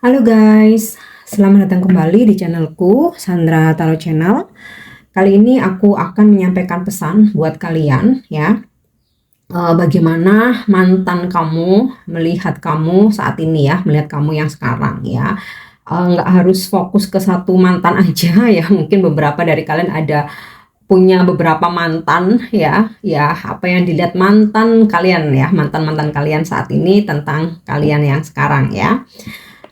Halo guys, selamat datang kembali di channelku Sandra Tarot Channel. Kali ini aku akan menyampaikan pesan buat kalian ya. Bagaimana mantan kamu melihat kamu saat ini ya, melihat kamu yang sekarang ya. Nggak harus fokus ke satu mantan aja ya. Mungkin beberapa dari kalian ada punya beberapa mantan ya. Ya, apa yang dilihat mantan kalian ya, mantan-mantan kalian saat ini tentang kalian yang sekarang ya.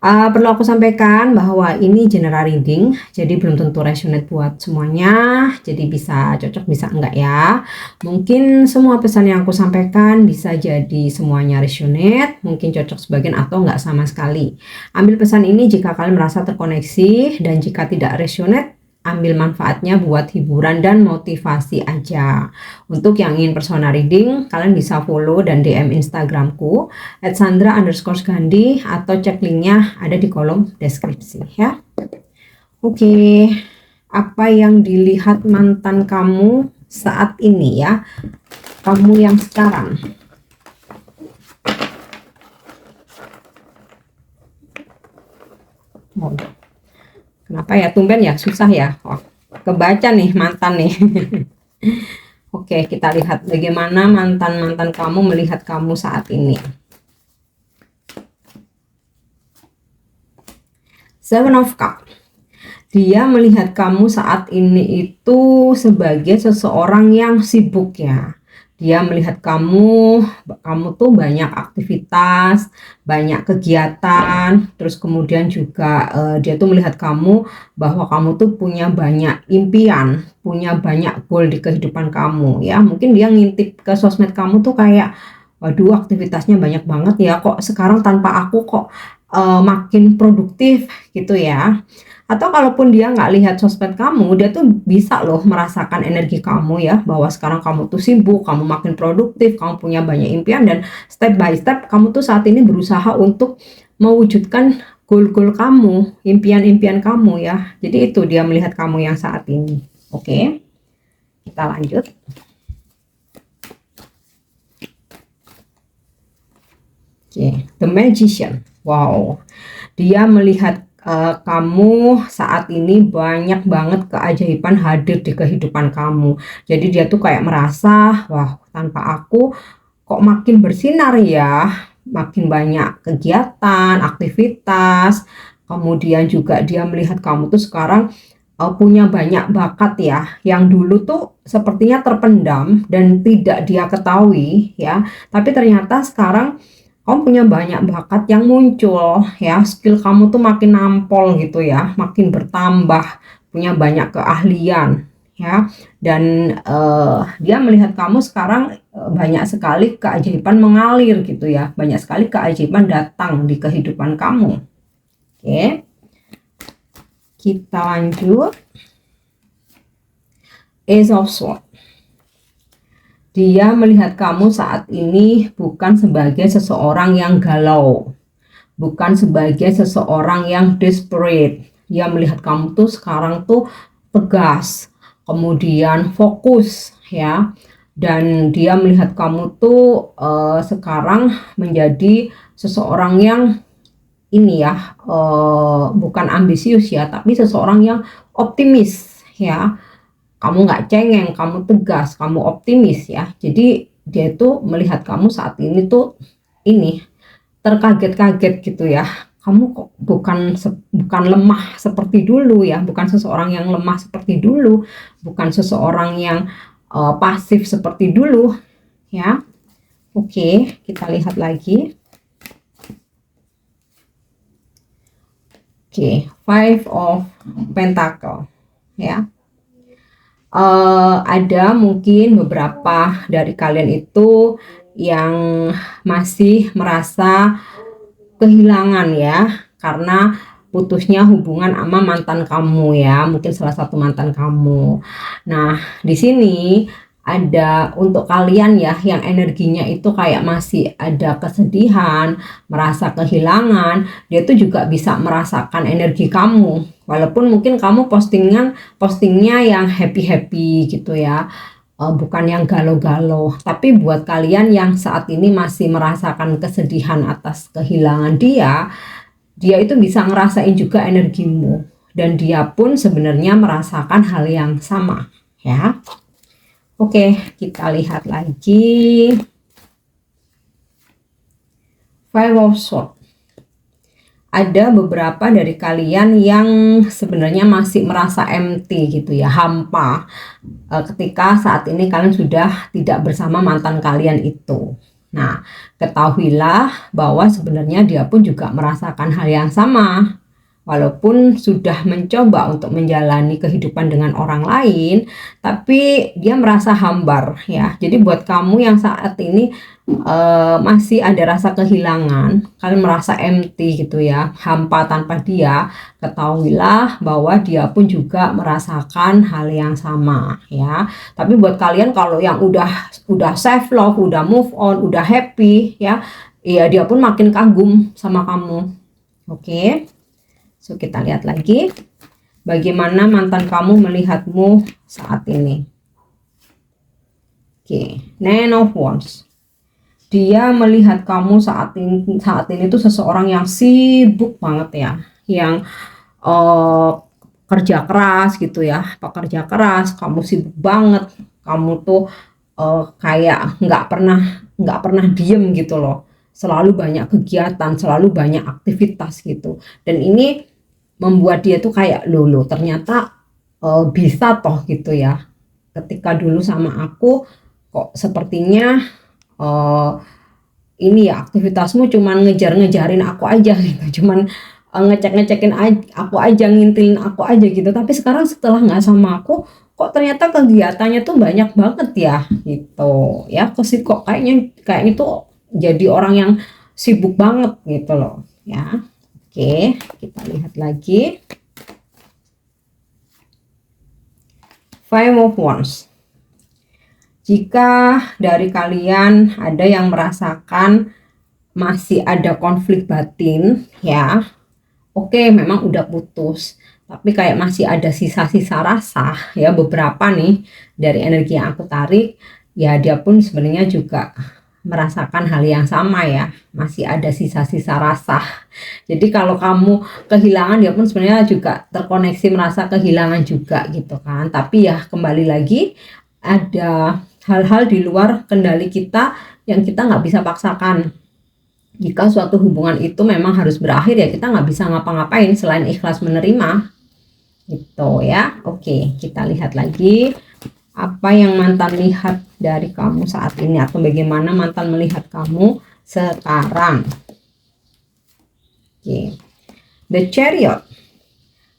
Perlu aku sampaikan bahwa ini general reading, jadi belum tentu resonate buat semuanya, jadi bisa cocok bisa enggak ya. Mungkin semua pesan yang aku sampaikan bisa jadi semuanya resonate, mungkin cocok sebagian atau enggak sama sekali. Ambil pesan ini jika kalian merasa terkoneksi, dan jika tidak resonate, ambil manfaatnya buat hiburan dan motivasi aja. Untuk yang ingin personal reading, kalian bisa follow dan DM Instagramku @sandra_gandhi atau cek linknya ada di kolom deskripsi ya. Oke, apa yang dilihat mantan kamu saat ini ya, kamu yang sekarang. Oh, kenapa ya tumben ya, susah ya. Oh, kebaca nih mantan nih. Oke, kita lihat bagaimana mantan-mantan kamu melihat kamu saat ini. Seven of Cups. Dia melihat kamu saat ini itu sebagai seseorang yang sibuk ya. Dia melihat kamu tuh banyak aktivitas, banyak kegiatan, terus kemudian juga dia tuh melihat kamu bahwa kamu tuh punya banyak impian, punya banyak goal di kehidupan kamu ya. Mungkin dia ngintip ke sosmed kamu tuh kayak, waduh aktivitasnya banyak banget ya, kok sekarang tanpa aku kok makin produktif gitu ya. Atau kalaupun dia nggak lihat sosmed kamu, dia tuh bisa loh merasakan energi kamu ya, bahwa sekarang kamu tuh sibuk, kamu makin produktif, kamu punya banyak impian, dan step by step kamu tuh saat ini berusaha untuk mewujudkan goal-goal kamu, impian-impian kamu ya. Jadi itu dia melihat kamu yang saat ini. Oke, kita lanjut. Oke, The Magician. Wow, dia melihat kamu saat ini banyak banget keajaiban hadir di kehidupan kamu. Jadi dia tuh kayak merasa, wah tanpa aku kok makin bersinar ya, makin banyak kegiatan, aktivitas. Kemudian juga dia melihat kamu tuh sekarang punya banyak bakat ya, yang dulu tuh sepertinya terpendam dan tidak dia ketahui ya. Tapi ternyata sekarang kamu punya banyak bakat yang muncul ya, skill kamu tuh makin nampol gitu ya, makin bertambah, punya banyak keahlian ya. Dan dia melihat kamu sekarang banyak sekali keajaiban mengalir gitu ya, banyak sekali keajaiban datang di kehidupan kamu. Oke, kita lanjut. Ace of Swords. Dia melihat kamu saat ini bukan sebagai seseorang yang galau, bukan sebagai seseorang yang desperate. Dia melihat kamu tuh sekarang tuh tegas, kemudian fokus ya. Dan dia melihat kamu tuh sekarang menjadi seseorang yang ini ya, bukan ambisius ya, tapi seseorang yang optimis ya. Kamu nggak cengeng, kamu tegas, kamu optimis ya. Jadi dia itu melihat kamu saat ini tuh ini terkaget-kaget gitu ya. Kamu kok bukan lemah seperti dulu ya, bukan seseorang yang lemah seperti dulu, bukan seseorang yang pasif seperti dulu ya. Oke, kita lihat lagi. Oke, Five of Pentacle ya. Ada mungkin beberapa dari kalian itu yang masih merasa kehilangan ya, karena putusnya hubungan sama mantan kamu ya, mungkin salah satu mantan kamu. Nah, di sini ada untuk kalian ya yang energinya itu kayak masih ada kesedihan, merasa kehilangan, dia tuh juga bisa merasakan energi kamu. Walaupun mungkin kamu postingnya yang happy-happy gitu ya, bukan yang galau-galau. Tapi buat kalian yang saat ini masih merasakan kesedihan atas kehilangan dia, dia itu bisa ngerasain juga energimu, dan dia pun sebenarnya merasakan hal yang sama ya. Oke, kita lihat lagi. Five of Swords. Ada beberapa dari kalian yang sebenarnya masih merasa empty gitu ya, hampa, ketika saat ini kalian sudah tidak bersama mantan kalian itu. Nah, ketahuilah bahwa sebenarnya dia pun juga merasakan hal yang sama. Walaupun sudah mencoba untuk menjalani kehidupan dengan orang lain, tapi dia merasa hambar ya. Jadi buat kamu yang saat ini masih ada rasa kehilangan, kalian merasa empty gitu ya, hampa tanpa dia, ketahuilah bahwa dia pun juga merasakan hal yang sama ya. Tapi buat kalian kalau yang udah self love, udah move on, udah happy ya, dia pun makin kagum sama kamu. Oke. So, kita lihat lagi bagaimana mantan kamu melihatmu saat ini. Oke, Nine of Wands. Dia melihat kamu saat ini tuh seseorang yang sibuk banget ya, yang kerja keras gitu ya, pekerja keras. Kamu sibuk banget, kamu tuh kayak nggak pernah diem gitu loh, selalu banyak kegiatan, selalu banyak aktivitas gitu. Dan ini membuat dia tuh kayak loh ternyata bisa toh gitu ya, ketika dulu sama aku kok sepertinya ini ya aktivitasmu cuman ngejarin aku aja gitu, cuman ngecekin aku aja, ngintilin aku aja gitu. Tapi sekarang setelah nggak sama aku, kok ternyata kegiatannya tuh banyak banget ya gitu ya. Kok kayaknya tuh jadi orang yang sibuk banget gitu loh ya. Oke, kita lihat lagi. Five of Wands. Jika dari kalian ada yang merasakan masih ada konflik batin ya, oke, memang udah putus, tapi kayak masih ada sisa-sisa rasa ya, beberapa nih dari energi yang aku tarik ya, dia pun sebenarnya juga merasakan hal yang sama ya, masih ada sisa-sisa rasa. Jadi kalau kamu kehilangan, dia pun sebenarnya juga terkoneksi merasa kehilangan juga gitu kan. Tapi ya kembali lagi, ada hal-hal di luar kendali kita yang kita nggak bisa paksakan. Jika suatu hubungan itu memang harus berakhir ya, kita nggak bisa ngapa-ngapain selain ikhlas menerima gitu ya. Oke, kita lihat lagi apa yang mantan lihat dari kamu saat ini, atau bagaimana mantan melihat kamu sekarang. Oke, The Chariot.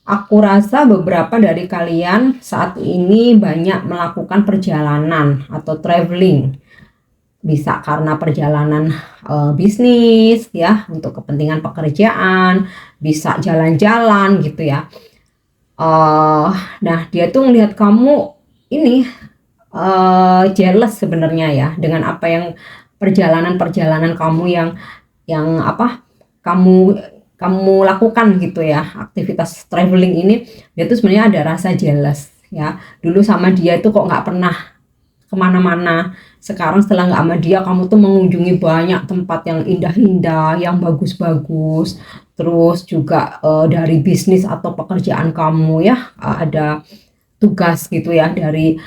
Aku rasa beberapa dari kalian saat ini banyak melakukan perjalanan atau traveling. Bisa karena perjalanan bisnis ya, untuk kepentingan pekerjaan, bisa jalan-jalan gitu ya. Nah, dia tuh melihat kamu ini jealous sebenarnya ya, dengan apa yang perjalanan kamu yang apa kamu lakukan gitu ya, aktivitas traveling ini. Dia tuh sebenarnya ada rasa jealous ya. Dulu sama dia itu kok nggak pernah kemana-mana, sekarang setelah nggak sama dia, kamu tuh mengunjungi banyak tempat yang indah-indah, yang bagus-bagus. Terus juga dari bisnis atau pekerjaan kamu ya, ada tugas gitu ya dari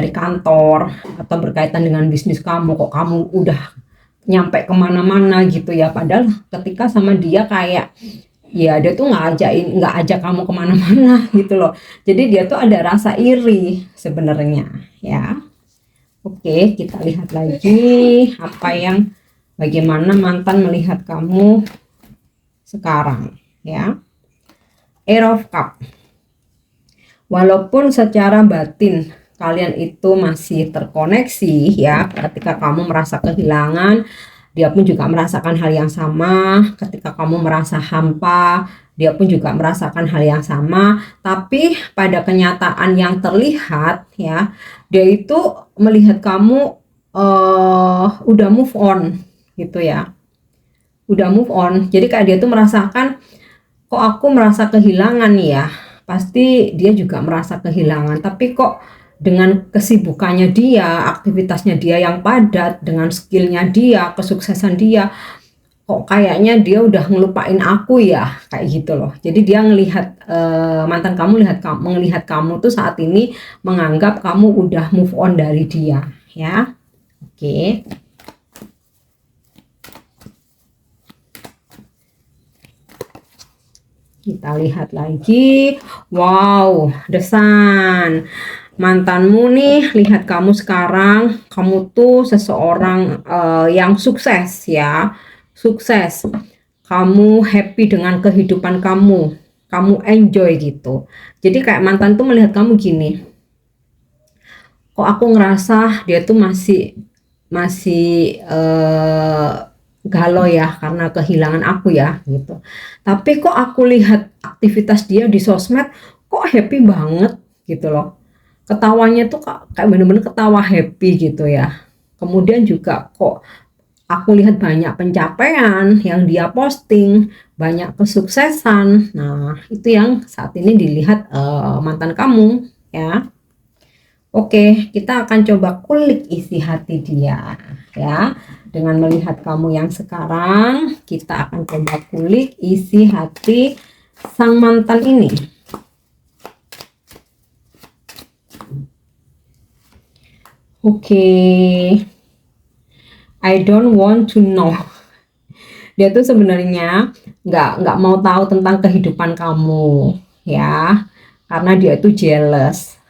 kantor atau berkaitan dengan bisnis kamu, kok kamu udah nyampe kemana-mana gitu ya. Padahal ketika sama dia kayak ya, dia tuh nggak ajak kamu kemana-mana gitu loh. Jadi dia tuh ada rasa iri sebenarnya ya. Oke, kita lihat lagi bagaimana mantan melihat kamu sekarang ya. Ace of Cups. Walaupun secara batin kalian itu masih terkoneksi ya, ketika kamu merasa kehilangan, dia pun juga merasakan hal yang sama. Ketika kamu merasa hampa, dia pun juga merasakan hal yang sama. Tapi pada kenyataan yang terlihat ya, dia itu melihat kamu udah move on gitu ya, udah move on. Jadi kayak dia tuh merasakan, kok aku merasa kehilangan ya, pasti dia juga merasa kehilangan. Tapi kok dengan kesibukannya dia, aktivitasnya dia yang padat, dengan skillnya dia, kesuksesan dia, kok kayaknya dia udah ngelupain aku ya, kayak gitu loh. Jadi dia ngelihat mantan kamu melihat kamu tuh saat ini menganggap kamu udah move on dari dia, ya. Oke. Kita lihat lagi. Wow, The Sun. Mantanmu nih, lihat kamu sekarang, kamu tuh seseorang yang sukses ya. Sukses. Kamu happy dengan kehidupan kamu. Kamu enjoy gitu. Jadi kayak mantan tuh melihat kamu gini. Kok aku ngerasa dia tuh masih masih galau ya karena kehilangan aku ya gitu. Tapi kok aku lihat aktivitas dia di sosmed kok happy banget gitu loh. Ketawanya tuh kayak bener-bener ketawa happy gitu ya. Kemudian juga kok aku lihat banyak pencapaian yang dia posting, banyak kesuksesan. Nah, itu yang saat ini dilihat mantan kamu ya. Oke, kita akan coba kulik isi hati dia ya. Dengan melihat kamu yang sekarang, kita akan coba kulik isi hati sang mantan ini. Oke. I don't want to know. Dia tuh sebenarnya nggak mau tahu tentang kehidupan kamu ya, karena dia itu jealous.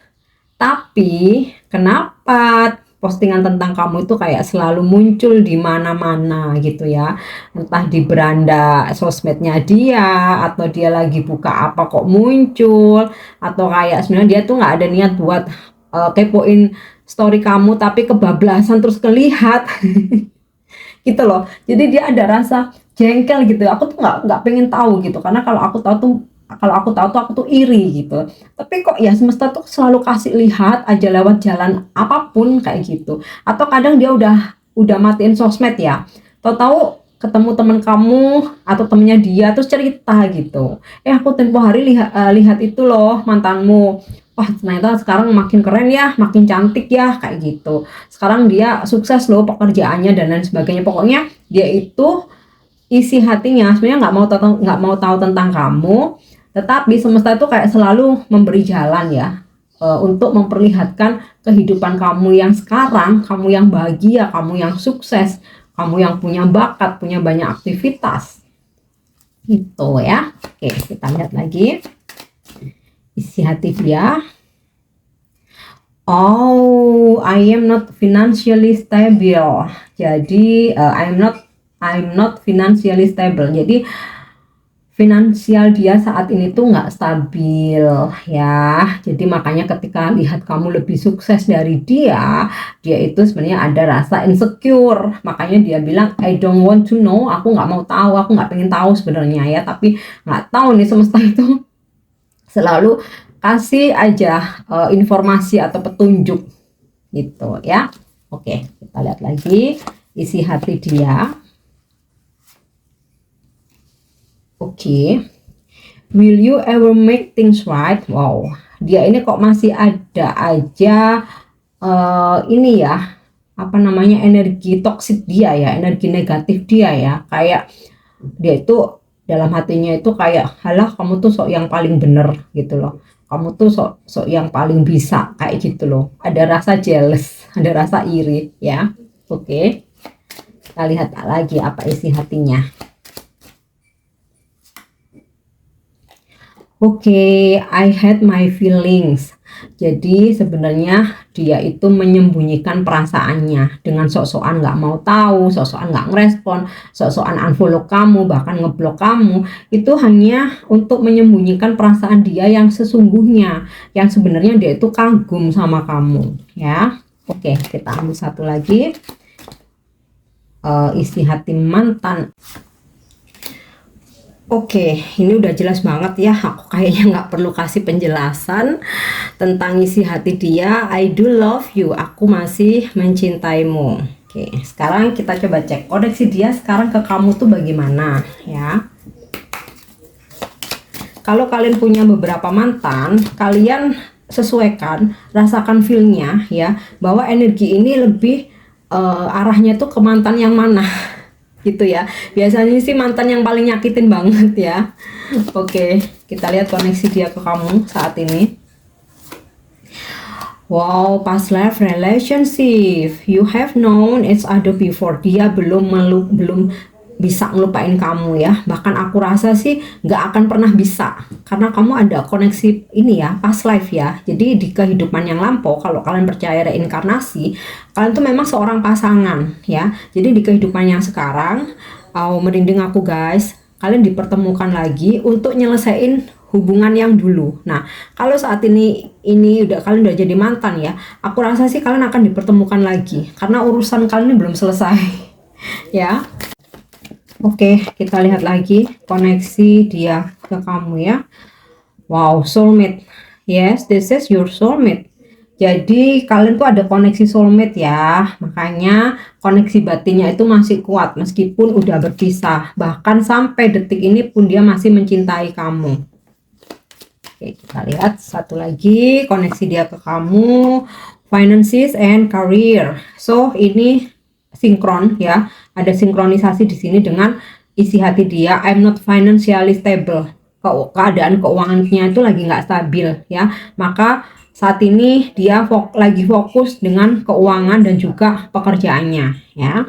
Tapi kenapa postingan tentang kamu itu kayak selalu muncul di mana-mana gitu ya. Entah di beranda sosmednya dia, atau dia lagi buka apa kok muncul, atau kayak sebenarnya dia tuh nggak ada niat buat kepoin story kamu tapi kebablasan terus kelihat. Gitu loh. Jadi dia ada rasa jengkel gitu. Aku tuh nggak pengen tahu gitu, karena kalau aku tahu tuh aku tuh iri gitu. Tapi kok ya semesta tuh selalu kasih lihat aja lewat jalan apapun kayak gitu. Atau kadang dia udah matiin sosmed ya. Tahu-tahu ketemu teman kamu atau temennya dia terus cerita gitu. Aku tempo hari lihat itu loh mantanmu. Wah, ternyata sekarang makin keren ya, makin cantik ya, kayak gitu. Sekarang dia sukses loh pekerjaannya dan lain sebagainya. Pokoknya dia itu isi hatinya sebenarnya nggak mau tahu tentang kamu, tetapi semesta itu kayak selalu memberi jalan ya, untuk memperlihatkan kehidupan kamu yang sekarang, kamu yang bahagia, kamu yang sukses, kamu yang punya bakat, punya banyak aktivitas. Gitu ya. Oke, kita lihat lagi isi hati dia. Oh, I am not financially stable. Jadi I'm not financially stable. Jadi finansial dia saat ini tuh nggak stabil ya. Jadi makanya ketika lihat kamu lebih sukses dari dia itu sebenarnya ada rasa insecure. Makanya dia bilang I don't want to know. Aku nggak mau tahu, aku nggak pengen tahu sebenarnya ya. Tapi nggak tahu nih semesta itu selalu kasih aja informasi atau petunjuk gitu ya. Oke, kita lihat lagi isi hati dia. Oke. Will you ever make things right? Wow, dia ini kok masih ada aja ini ya, apa namanya, energi toksik dia ya, energi negatif dia ya. Kayak dia itu dalam hatinya itu kayak, halah kamu tuh sok yang paling bener gitu loh, kamu tuh sok yang paling bisa, kayak gitu loh. Ada rasa jealous, ada rasa iri ya. Oke, kita lihat lagi apa isi hatinya. Oke, I had my feelings. Jadi sebenarnya dia itu menyembunyikan perasaannya dengan sok-sokan nggak mau tahu, sok-sokan nggak ngerespon, sok-sokan unfollow kamu, bahkan ngeblok kamu. Itu hanya untuk menyembunyikan perasaan dia yang sesungguhnya, yang sebenarnya dia itu kagum sama kamu ya. Oke, kita ambil satu lagi isi hati mantan. Oke, ini udah jelas banget ya. Aku kayaknya nggak perlu kasih penjelasan tentang isi hati dia. I do love you. Aku masih mencintaimu. Oke, sekarang kita coba cek koneksi dia sekarang ke kamu tuh bagaimana ya. Kalau kalian punya beberapa mantan, kalian sesuaikan, rasakan feel-nya ya, bahwa energi ini lebih arahnya tuh ke mantan yang mana. gitu ya. Biasanya sih mantan yang paling nyakitin banget ya. Oke, kita lihat koneksi dia ke kamu saat ini. Wow, past life relationship. You have known each other before. Dia belum bisa ngelupain kamu ya. Bahkan aku rasa sih nggak akan pernah bisa. Karena kamu ada koneksi ini ya, past life ya. Jadi di kehidupan yang lampau, kalau kalian percaya reinkarnasi, kalian tuh memang seorang pasangan ya. Jadi di kehidupan yang sekarang, merinding aku guys. Kalian dipertemukan lagi untuk nyelesain hubungan yang dulu. Nah, kalau saat ini kalian udah jadi mantan ya, aku rasa sih kalian akan dipertemukan lagi karena urusan kalian ini belum selesai. Ya. Oke, kita lihat lagi koneksi dia ke kamu ya. Wow, soulmate. Yes, this is your soulmate. Jadi kalian tuh ada koneksi soulmate ya, makanya koneksi batinnya itu masih kuat meskipun udah berpisah. Bahkan sampai detik ini pun dia masih mencintai kamu. Oke, kita lihat satu lagi koneksi dia ke kamu, finances and career. So ini sinkron ya, ada sinkronisasi di sini dengan isi hati dia. I'm not financially stable. Keadaan keuangannya itu lagi nggak stabil ya. Maka saat ini dia lagi fokus dengan keuangan dan juga pekerjaannya ya.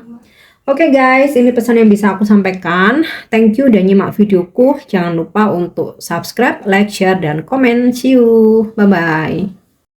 Oke guys, ini pesan yang bisa aku sampaikan. Thank you udah nyimak videoku. Jangan lupa untuk subscribe, like, share, dan komen. See you. Bye-bye.